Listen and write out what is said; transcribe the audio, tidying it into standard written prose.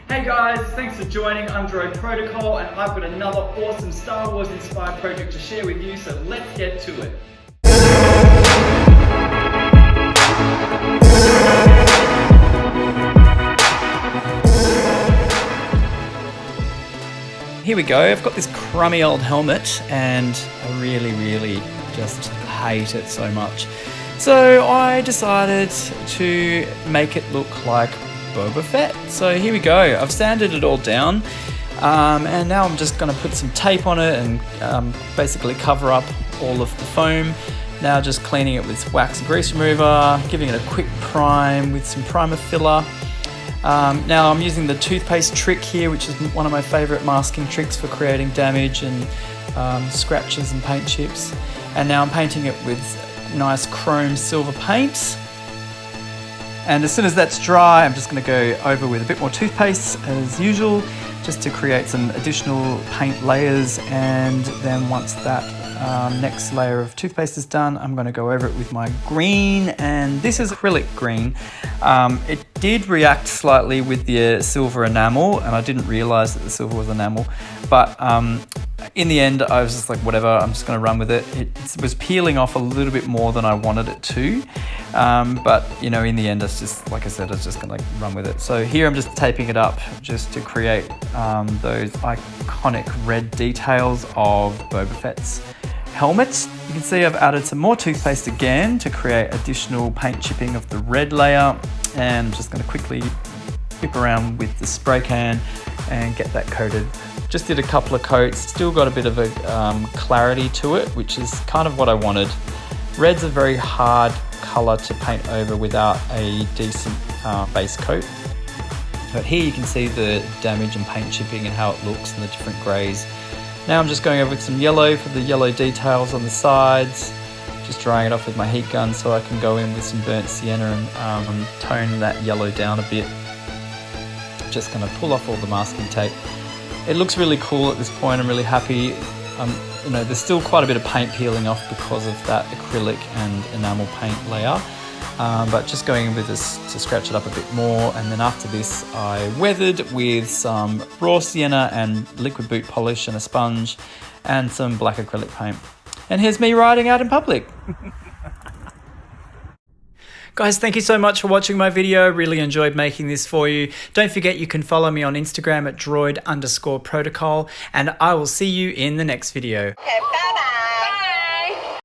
Hey guys, thanks for joining. I'm Droid Protocol and I've got another awesome Star Wars inspired project to share with you, so let's get to it. Here we go. I've got this crummy old helmet and I really just hate it so much. So I decided to make it look like Boba Fett. So here we go. I've sanded it all down and now I'm just going to put some tape on it and basically cover up all of the foam. Now just cleaning it with wax and grease remover, giving it a quick prime with some primer filler. Now I'm using the toothpaste trick here, which is one of my favourite masking tricks for creating damage and scratches and paint chips. And now I'm painting it with nice chrome silver paint. And as soon as that's dry, I'm just going to go over with a bit more toothpaste as usual, just to create some additional paint layers. And then once that next layer of toothpaste is done, I'm going to go over it with my green, and this is acrylic green. It did react slightly with the silver enamel, and I didn't realize that the silver was enamel, but in the end I was just like, whatever, I'm just going to run with it. It was peeling off a little bit more than I wanted it to, but you know, in the end it's just, like I said, I was just going to run with it. So here I'm just taping it up just to create those iconic red details of Boba Fett's helmet. You can see I've added some more toothpaste again to create additional paint chipping of the red layer, and I'm just going to quickly whip around with the spray can and get that coated. Just did a couple of coats, still got a bit of a clarity to it, which is kind of what I wanted. Red's a very hard colour to paint over without a decent base coat. But here you can see the damage and paint chipping and how it looks and the different greys. Now I'm just going over with some yellow for the yellow details on the sides, just drying it off with my heat gun so I can go in with some burnt sienna and tone that yellow down a bit. Just going to pull off all the masking tape. It looks really cool at this point. I'm really happy. You know, there's still quite a bit of paint peeling off because of that acrylic and enamel paint layer. But just going in with this to scratch it up a bit more, and then after this I weathered with some raw sienna and liquid boot polish and a sponge and some black acrylic paint. And here's me riding out in public. Guys, thank you so much for watching my video. Really enjoyed making this for you. Don't forget you can follow me on Instagram at droid_protocol, and I will see you in the next video. Okay, bye-bye.